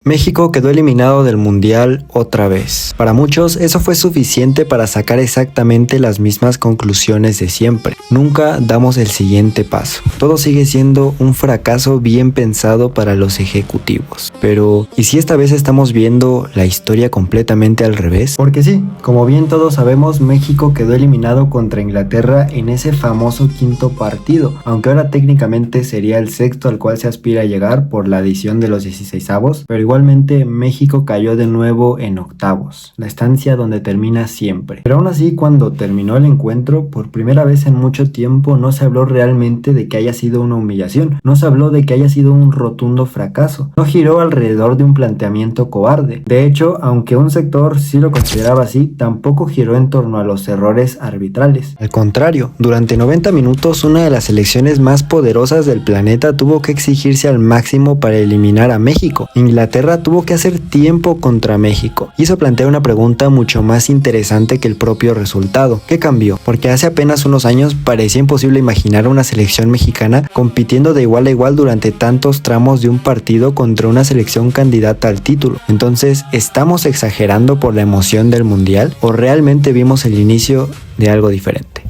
México quedó eliminado del Mundial otra vez. Para muchos, eso fue suficiente para sacar exactamente las mismas conclusiones de siempre. Nunca damos el siguiente paso. Todo sigue siendo un fracaso bien pensado para los ejecutivos. Pero, ¿y si esta vez estamos viendo la historia completamente al revés? Porque sí, como bien todos sabemos, México quedó eliminado contra Inglaterra en ese famoso quinto partido, aunque ahora técnicamente sería el sexto al cual se aspira a llegar por la adición de los 16avos, pero igualmente México cayó de nuevo en octavos, la estancia donde termina siempre. Pero aún así, cuando terminó el encuentro, por primera vez en mucho tiempo no se habló realmente de que haya sido una humillación, no se habló de que haya sido un rotundo fracaso, no giró alrededor de un planteamiento cobarde. De hecho, aunque un sector sí lo consideraba así, tampoco giró en torno a los errores arbitrales. Al contrario, durante 90 minutos una de las selecciones más poderosas del planeta tuvo que exigirse al máximo para eliminar a México. Inglaterra tuvo que hacer tiempo contra México, y eso plantea una pregunta mucho más interesante que el propio resultado. ¿Qué cambió? Porque hace apenas unos años parecía imposible imaginar a una selección mexicana compitiendo de igual a igual durante tantos tramos de un partido contra una selección candidata al título. Entonces, ¿estamos exagerando por la emoción del Mundial o realmente vimos el inicio de algo diferente?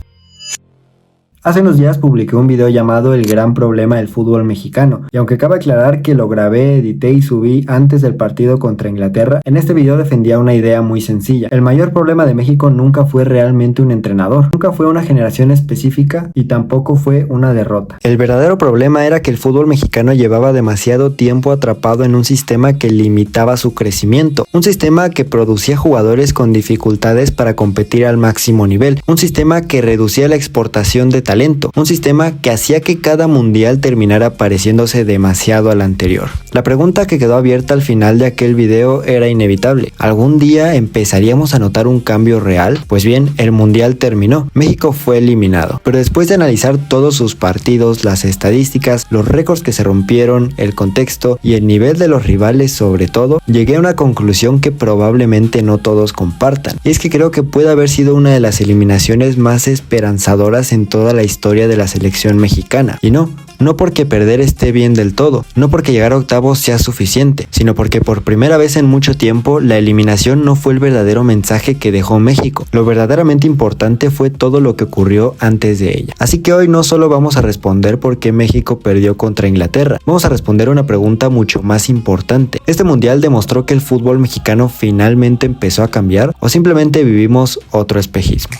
Hace unos días publiqué un video llamado El gran problema del fútbol mexicano, y aunque cabe aclarar que lo grabé, edité y subí antes del partido contra Inglaterra, en este video defendía una idea muy sencilla. El mayor problema de México nunca fue realmente un entrenador, nunca fue una generación específica y tampoco fue una derrota. El verdadero problema era que el fútbol mexicano llevaba demasiado tiempo atrapado en un sistema que limitaba su crecimiento, un sistema que producía jugadores con dificultades para competir al máximo nivel, un sistema que reducía la exportación de talento, un sistema que hacía que cada mundial terminara pareciéndose demasiado al anterior. La pregunta que quedó abierta al final de aquel video era inevitable. ¿Algún día empezaríamos a notar un cambio real? Pues bien, el mundial terminó. México fue eliminado. Pero después de analizar todos sus partidos, las estadísticas, los récords que se rompieron, el contexto y el nivel de los rivales sobre todo, llegué a una conclusión que probablemente no todos compartan. Y es que creo que puede haber sido una de las eliminaciones más esperanzadoras en toda la historia de la selección mexicana. Y no porque perder esté bien del todo, no porque llegar a octavos sea suficiente, sino porque por primera vez en mucho tiempo la eliminación no fue el verdadero mensaje que dejó México. Lo verdaderamente importante fue todo lo que ocurrió antes de ella. Así que hoy no solo vamos a responder por qué México perdió contra Inglaterra, vamos a responder una pregunta mucho más importante. ¿Este mundial demostró que el fútbol mexicano finalmente empezó a cambiar o simplemente vivimos otro espejismo?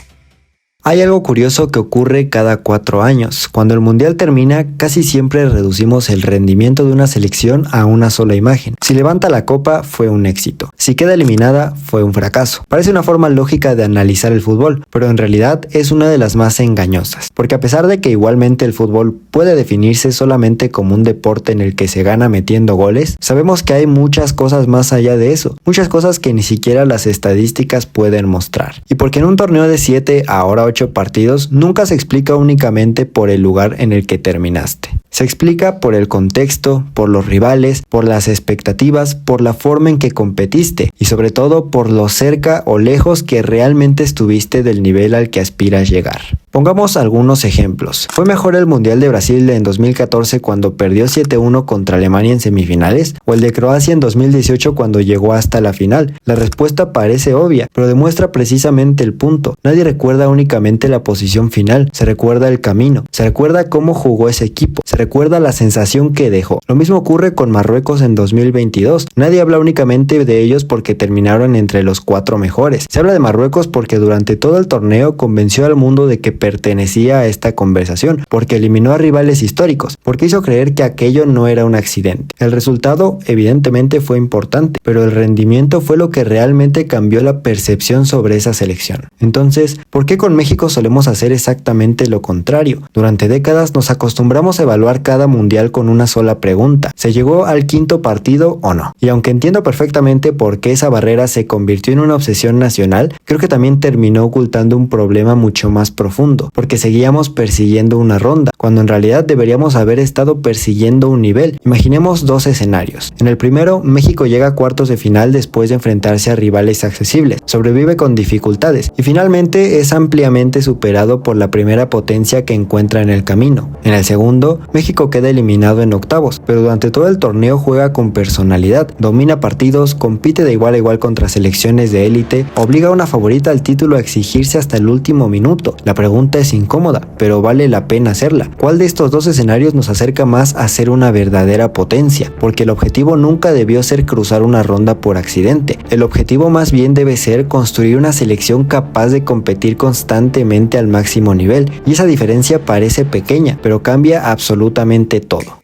Hay algo curioso que ocurre cada 4 años. Cuando el mundial termina, casi siempre reducimos el rendimiento de una selección a una sola imagen. Si levanta la copa, fue un éxito. Si queda eliminada, fue un fracaso. Parece una forma lógica de analizar el fútbol, pero en realidad es una de las más engañosas. Porque a pesar de que igualmente el fútbol puede definirse solamente como un deporte en el que se gana metiendo goles, sabemos que hay muchas cosas más allá de eso. Muchas cosas que ni siquiera las estadísticas pueden mostrar. Y porque en un torneo de 7, ahora 8 partidos, nunca se explica únicamente por el lugar en el que terminaste. Se explica por el contexto, por los rivales, por las expectativas, por la forma en que competiste y sobre todo por lo cerca o lejos que realmente estuviste del nivel al que aspiras llegar. Pongamos algunos ejemplos. ¿Fue mejor el Mundial de Brasil en 2014 cuando perdió 7-1 contra Alemania en semifinales? ¿O el de Croacia en 2018 cuando llegó hasta la final? La respuesta parece obvia, pero demuestra precisamente el punto. Nadie recuerda únicamente la posición final, se recuerda el camino, se recuerda cómo jugó ese equipo, se recuerda la sensación que dejó. Lo mismo ocurre con Marruecos en 2022. Nadie habla únicamente de ellos porque terminaron entre los 4 mejores. Se habla de Marruecos porque durante todo el torneo convenció al mundo de que pertenecía a esta conversación, porque eliminó a rivales históricos, porque hizo creer que aquello no era un accidente. El resultado evidentemente fue importante, pero el rendimiento fue lo que realmente cambió la percepción sobre esa selección. Entonces, ¿por qué con México solemos hacer exactamente lo contrario? Durante décadas nos acostumbramos a evaluar cada mundial con una sola pregunta: ¿se llegó al quinto partido o no? Y aunque entiendo perfectamente por qué esa barrera se convirtió en una obsesión nacional, creo que también terminó ocultando un problema mucho más profundo. mundo, porque seguíamos persiguiendo una ronda, cuando en realidad deberíamos haber estado persiguiendo un nivel. Imaginemos dos escenarios. En el primero, México llega a cuartos de final después de enfrentarse a rivales accesibles, sobrevive con dificultades y finalmente es ampliamente superado por la primera potencia que encuentra en el camino. En el segundo, México queda eliminado en octavos, pero durante todo el torneo juega con personalidad, domina partidos, compite de igual a igual contra selecciones de élite, obliga a una favorita al título a exigirse hasta el último minuto. La pregunta es incómoda, pero vale la pena hacerla. ¿Cuál de estos dos escenarios nos acerca más a ser una verdadera potencia? Porque el objetivo nunca debió ser cruzar una ronda por accidente. El objetivo más bien debe ser construir una selección capaz de competir constantemente al máximo nivel, y esa diferencia parece pequeña, pero cambia absolutamente todo.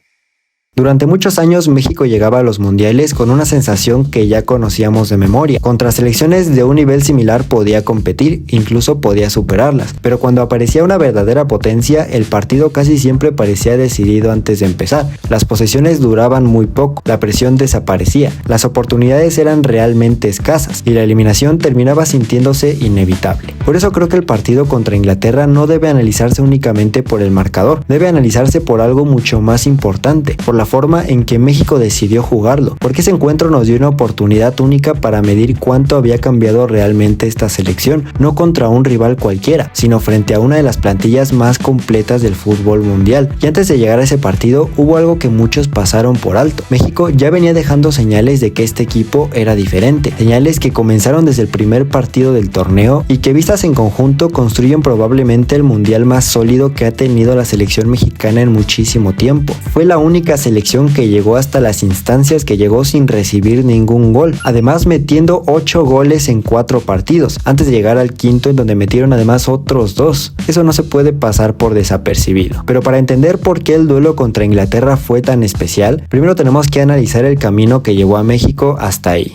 Durante muchos años México llegaba a los mundiales con una sensación que ya conocíamos de memoria. Contra selecciones de un nivel similar podía competir, incluso podía superarlas, pero cuando aparecía una verdadera potencia, el partido casi siempre parecía decidido antes de empezar. Las posesiones duraban muy poco, la presión desaparecía, las oportunidades eran realmente escasas y la eliminación terminaba sintiéndose inevitable. Por eso creo que el partido contra Inglaterra no debe analizarse únicamente por el marcador, debe analizarse por algo mucho más importante, por la forma en que México decidió jugarlo, porque ese encuentro nos dio una oportunidad única para medir cuánto había cambiado realmente esta selección, no contra un rival cualquiera, sino frente a una de las plantillas más completas del fútbol mundial. Y antes de llegar a ese partido hubo algo que muchos pasaron por alto. México ya venía dejando señales de que este equipo era diferente, señales que comenzaron desde el primer partido del torneo y que vistas en conjunto construyen probablemente el mundial más sólido que ha tenido la selección mexicana en muchísimo tiempo. Fue la única selección que llegó hasta las instancias, que llegó sin recibir ningún gol, además metiendo 8 goles en 4 partidos, antes de llegar al quinto en donde metieron además otros 2. Eso no se puede pasar por desapercibido. Pero para entender por qué el duelo contra Inglaterra fue tan especial, primero tenemos que analizar el camino que llevó a México hasta ahí.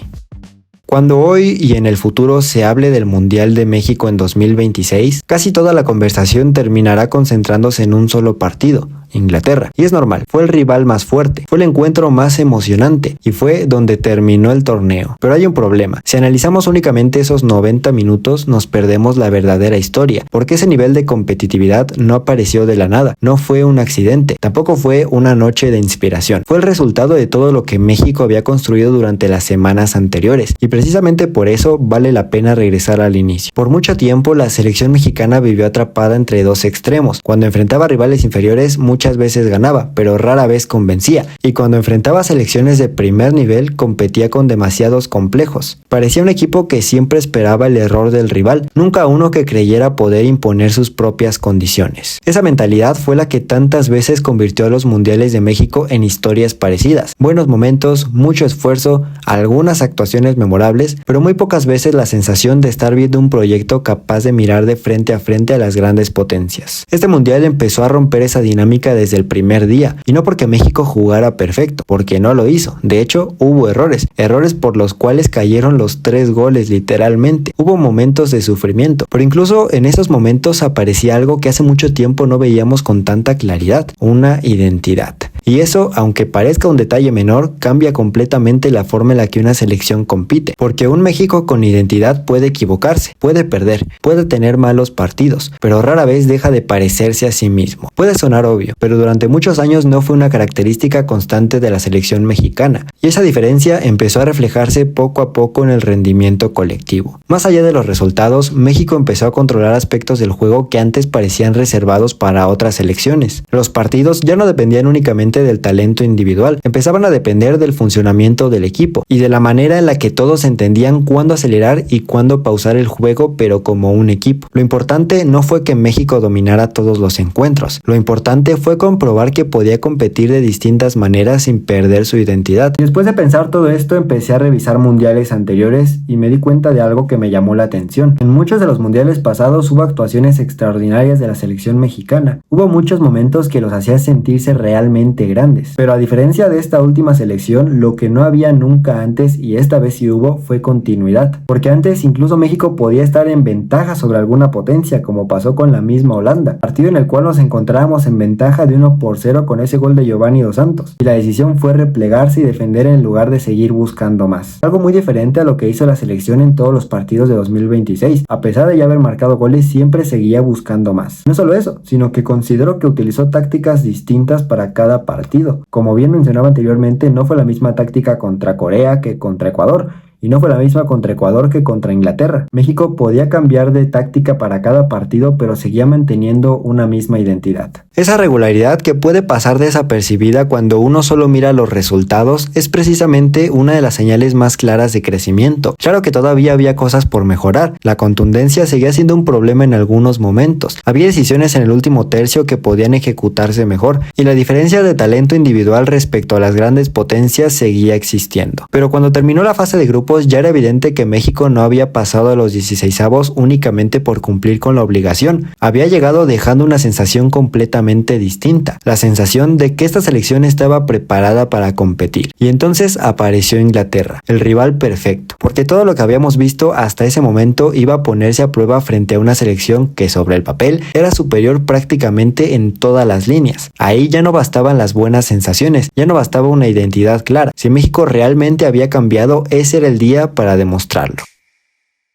Cuando hoy y en el futuro se hable del Mundial de México en 2026, casi toda la conversación terminará concentrándose en un solo partido, Inglaterra. Y es normal, fue el rival más fuerte, fue el encuentro más emocionante y fue donde terminó el torneo. Pero hay un problema, si analizamos únicamente esos 90 minutos nos perdemos la verdadera historia, porque ese nivel de competitividad no apareció de la nada, no fue un accidente, tampoco fue una noche de inspiración, fue el resultado de todo lo que México había construido durante las semanas anteriores, y precisamente por eso vale la pena regresar al inicio. Por mucho tiempo la selección mexicana vivió atrapada entre dos extremos. Cuando enfrentaba a rivales inferiores muchas veces ganaba, pero rara vez convencía, y cuando enfrentaba a selecciones de primer nivel competía con demasiados complejos. Parecía un equipo que siempre esperaba el error del rival, nunca uno que creyera poder imponer sus propias condiciones. Esa mentalidad fue la que tantas veces convirtió a los mundiales de México en historias parecidas. Buenos momentos, mucho esfuerzo, algunas actuaciones memorables, pero muy pocas veces la sensación de estar viendo un proyecto capaz de mirar de frente a frente a las grandes potencias. Este mundial empezó a romper esa dinámica desde el primer día, y no porque México jugara perfecto, porque no lo hizo. De hecho, hubo errores por los cuales cayeron los 3 goles literalmente. Hubo momentos de sufrimiento, pero incluso en esos momentos aparecía algo que hace mucho tiempo no veíamos con tanta claridad, una identidad. Y eso, aunque parezca un detalle menor, cambia completamente la forma en la que una selección compite, porque un México con identidad puede equivocarse, puede perder, puede tener malos partidos, pero rara vez deja de parecerse a sí mismo. Puede sonar obvio, pero durante muchos años no fue una característica constante de la selección mexicana, y esa diferencia empezó a reflejarse poco a poco en el rendimiento colectivo. Más allá de los resultados, México empezó a controlar aspectos del juego que antes parecían reservados para otras selecciones. Los partidos ya no dependían únicamente del talento individual, empezaban a depender del funcionamiento del equipo y de la manera en la que todos entendían cuándo acelerar y cuándo pausar el juego, pero como un equipo. Lo importante no fue que México dominara todos los encuentros, lo importante fue comprobar que podía competir de distintas maneras sin perder su identidad. Después de pensar todo esto, empecé a revisar mundiales anteriores y me di cuenta de algo que me llamó la atención. En muchos de los mundiales pasados hubo actuaciones extraordinarias de la selección mexicana. Hubo muchos momentos que los hacía sentirse realmente realmente grandes. Pero a diferencia de esta última selección, lo que no había nunca antes, y esta vez sí hubo, fue continuidad. Porque antes incluso México podía estar en ventaja sobre alguna potencia, como pasó con la misma Holanda, partido en el cual nos encontrábamos en ventaja de 1-0 con ese gol de Giovanni Dos Santos, y la decisión fue replegarse y defender en lugar de seguir buscando más. Algo muy diferente a lo que hizo la selección en todos los partidos de 2026. A pesar de ya haber marcado goles, siempre seguía buscando más. No solo eso, sino que considero que utilizó tácticas distintas para cada partido. Como bien mencionaba anteriormente, no fue la misma táctica contra Corea que contra Ecuador, y no fue la misma contra Ecuador que contra Inglaterra. México podía cambiar de táctica para cada partido, pero seguía manteniendo una misma identidad. Esa regularidad que puede pasar desapercibida cuando uno solo mira los resultados es precisamente una de las señales más claras de crecimiento. Claro que todavía había cosas por mejorar, la contundencia seguía siendo un problema en algunos momentos, había decisiones en el último tercio que podían ejecutarse mejor, y la diferencia de talento individual respecto a las grandes potencias seguía existiendo. Pero cuando terminó la fase de grupos, ya era evidente que México no había pasado a los 16avos únicamente por cumplir con la obligación, había llegado dejando una sensación completamente distinta, la sensación de que esta selección estaba preparada para competir. Y entonces apareció Inglaterra, el rival perfecto, porque todo lo que habíamos visto hasta ese momento iba a ponerse a prueba frente a una selección que sobre el papel era superior prácticamente en todas las líneas. Ahí ya no bastaban las buenas sensaciones, ya no bastaba una identidad clara. Si México realmente había cambiado, ese era el día para demostrarlo.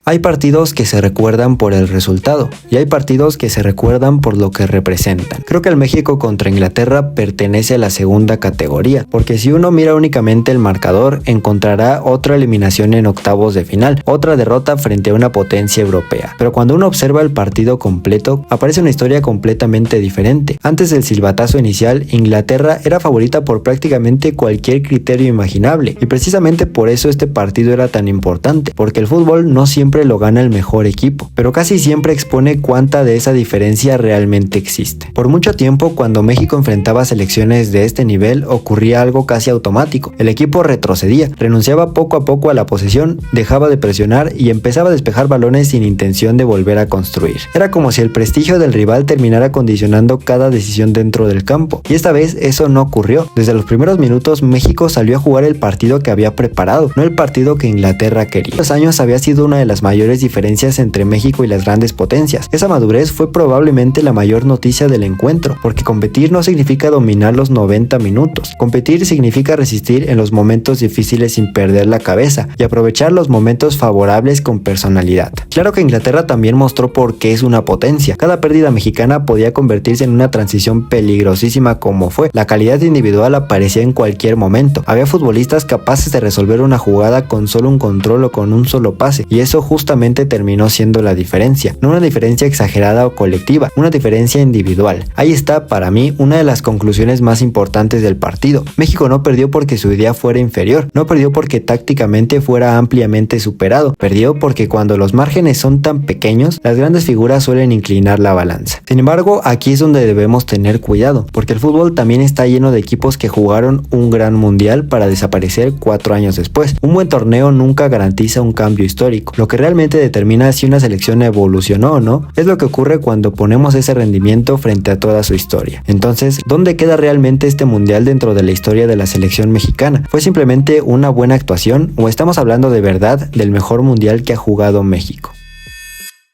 Hay partidos que se recuerdan por el resultado y hay partidos que se recuerdan por lo que representan. Creo que el México contra Inglaterra pertenece a la segunda categoría, porque si uno mira únicamente el marcador, encontrará otra eliminación en octavos de final, otra derrota frente a una potencia europea. Pero cuando uno observa el partido completo, aparece una historia completamente diferente. Antes del silbatazo inicial, Inglaterra era favorita por prácticamente cualquier criterio imaginable, y precisamente por eso este partido era tan importante, porque el fútbol no siempre lo gana el mejor equipo, pero casi siempre expone cuánta de esa diferencia realmente existe. Por mucho tiempo, cuando México enfrentaba selecciones de este nivel, ocurría algo casi automático. El equipo retrocedía, renunciaba poco a poco a la posesión, dejaba de presionar y empezaba a despejar balones sin intención de volver a construir. Era como si el prestigio del rival terminara condicionando cada decisión dentro del campo, y esta vez eso no ocurrió. Desde los primeros minutos, México salió a jugar el partido que había preparado, no el partido que Inglaterra quería. Los años había sido una de las mayores diferencias entre México y las grandes potencias. Esa madurez fue probablemente la mayor noticia del encuentro, porque competir no significa dominar los 90 minutos. Competir significa resistir en los momentos difíciles sin perder la cabeza y aprovechar los momentos favorables con personalidad. Claro que Inglaterra también mostró por qué es una potencia. Cada pérdida mexicana podía convertirse en una transición peligrosísima como fue. La calidad individual aparecía en cualquier momento. Había futbolistas capaces de resolver una jugada con solo un control o con un solo pase, y eso justamente terminó siendo la diferencia, no una diferencia exagerada o colectiva, una diferencia individual. Ahí está para mí una de las conclusiones más importantes del partido. México no perdió porque su idea fuera inferior, no perdió porque tácticamente fuera ampliamente superado, perdió porque cuando los márgenes son tan pequeños, las grandes figuras suelen inclinar la balanza. Sin embargo, aquí es donde debemos tener cuidado, porque el fútbol también está lleno de equipos que jugaron un gran mundial para desaparecer 4 años después. Un buen torneo nunca garantiza un cambio histórico. Lo que realmente determina si una selección evolucionó o no es lo que ocurre cuando ponemos ese rendimiento frente a toda su historia. Entonces, ¿dónde queda realmente este mundial dentro de la historia de la selección mexicana? ¿Fue simplemente una buena actuación o estamos hablando de verdad del mejor mundial que ha jugado México?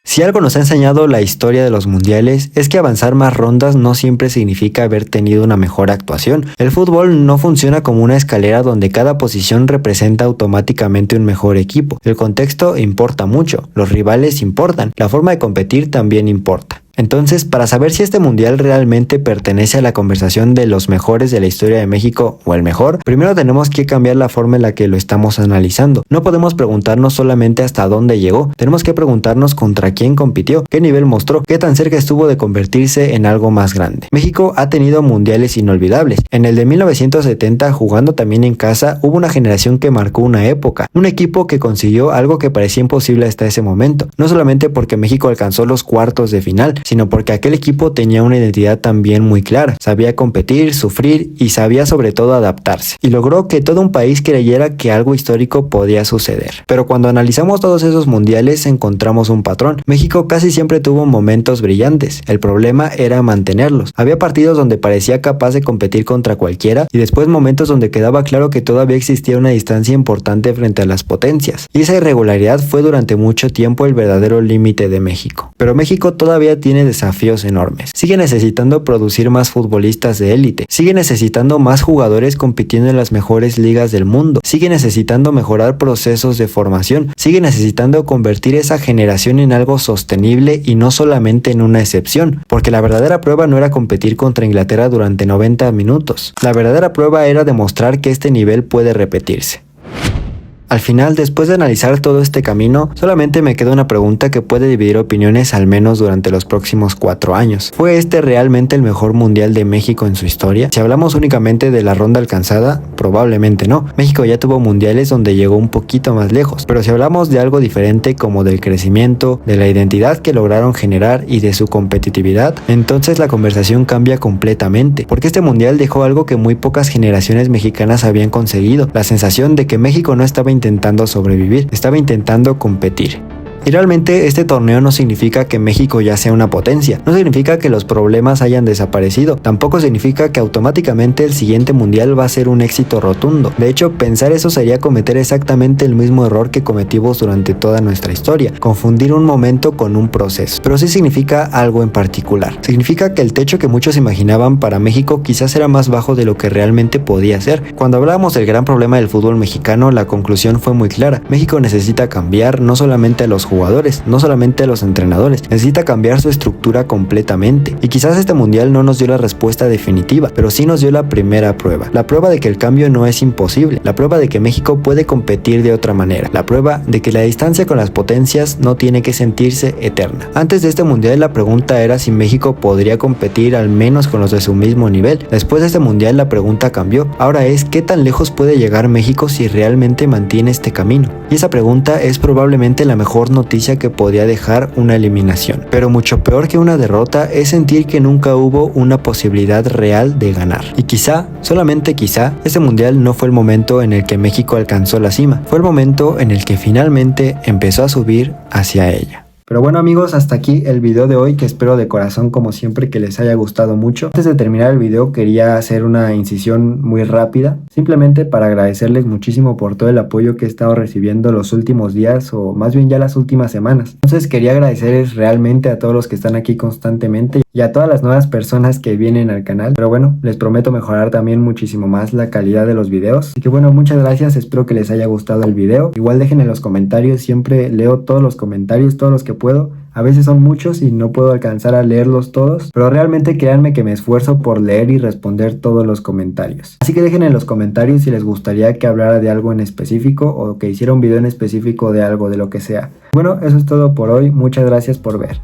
Si algo nos ha enseñado la historia de los mundiales es que avanzar más rondas no siempre significa haber tenido una mejor actuación. El fútbol no funciona como una escalera donde cada posición representa automáticamente un mejor equipo. El contexto importa mucho, los rivales importan, la forma de competir también importa. Entonces, para saber si este mundial realmente pertenece a la conversación de los mejores de la historia de México o el mejor, primero tenemos que cambiar la forma en la que lo estamos analizando. No podemos preguntarnos solamente hasta dónde llegó, tenemos que preguntarnos contra quién compitió, qué nivel mostró, qué tan cerca estuvo de convertirse en algo más grande. México ha tenido mundiales inolvidables. En el de 1970, jugando también en casa, hubo una generación que marcó una época, un equipo que consiguió algo que parecía imposible hasta ese momento, no solamente porque México alcanzó los cuartos de final, sino porque aquel equipo tenía una identidad también muy clara. Sabía competir, sufrir y sabía sobre todo adaptarse. Y logró que todo un país creyera que algo histórico podía suceder. Pero cuando analizamos todos esos mundiales encontramos un patrón. México casi siempre tuvo momentos brillantes. El problema era mantenerlos. Había partidos donde parecía capaz de competir contra cualquiera y después momentos donde quedaba claro que todavía existía una distancia importante frente a las potencias. Y esa irregularidad fue durante mucho tiempo el verdadero límite de México. Pero México todavía tiene desafíos enormes. Sigue necesitando producir más futbolistas de élite. Sigue necesitando más jugadores compitiendo en las mejores ligas del mundo. Sigue necesitando mejorar procesos de formación. Sigue necesitando convertir esa generación en algo sostenible y no solamente en una excepción. Porque la verdadera prueba no era competir contra Inglaterra durante 90 minutos. La verdadera prueba era demostrar que este nivel puede repetirse. Al final, después de analizar todo este camino, solamente me queda una pregunta que puede dividir opiniones al menos durante los próximos 4 años. ¿Fue este realmente el mejor mundial de México en su historia? Si hablamos únicamente de la ronda alcanzada, probablemente no. México ya tuvo mundiales donde llegó un poquito más lejos, pero si hablamos de algo diferente como del crecimiento, de la identidad que lograron generar y de su competitividad, entonces la conversación cambia completamente, porque este mundial dejó algo que muy pocas generaciones mexicanas habían conseguido, la sensación de que México no estaba intentando sobrevivir, estaba intentando competir. Y realmente este torneo no significa que México ya sea una potencia, no significa que los problemas hayan desaparecido, tampoco significa que automáticamente el siguiente mundial va a ser un éxito rotundo. De hecho, pensar eso sería cometer exactamente el mismo error que cometimos durante toda nuestra historia, confundir un momento con un proceso. Pero sí significa algo en particular. Significa que el techo que muchos imaginaban para México quizás era más bajo de lo que realmente podía ser. Cuando hablábamos del gran problema del fútbol mexicano, la conclusión fue muy clara. México necesita cambiar no solamente a los jugadores, no solamente a los entrenadores, necesita cambiar su estructura completamente. Y quizás este mundial no nos dio la respuesta definitiva, pero sí nos dio la primera prueba. La prueba de que el cambio no es imposible, la prueba de que México puede competir de otra manera, la prueba de que la distancia con las potencias no tiene que sentirse eterna. Antes de este mundial la pregunta era si México podría competir al menos con los de su mismo nivel. Después de este mundial la pregunta cambió. Ahora es ¿qué tan lejos puede llegar México si realmente mantiene este camino? Y esa pregunta es probablemente la mejor noticia que podía dejar una eliminación. Pero mucho peor que una derrota es sentir que nunca hubo una posibilidad real de ganar. Y quizá, solamente quizá, este mundial no fue el momento en el que México alcanzó la cima. Fue el momento en el que finalmente empezó a subir hacia ella. Pero bueno amigos, hasta aquí el video de hoy, que espero de corazón como siempre que les haya gustado mucho. Antes de terminar el video quería hacer una incisión muy rápida, simplemente para agradecerles muchísimo por todo el apoyo que he estado recibiendo los últimos días, o más bien ya las últimas semanas. Entonces quería agradecerles realmente a todos los que están aquí constantemente y a todas las nuevas personas que vienen al canal. Pero bueno, les prometo mejorar también muchísimo más la calidad de los videos. Así que bueno, muchas gracias, espero que les haya gustado el video. Igual dejen en los comentarios, siempre leo todos los comentarios, todos los que puedo. A veces son muchos y no puedo alcanzar a leerlos todos, pero realmente créanme que me esfuerzo por leer y responder todos los comentarios. Así que dejen en los comentarios si les gustaría que hablara de algo en específico o que hiciera un video en específico de algo, de lo que sea. Bueno, eso es todo por hoy, muchas gracias por ver.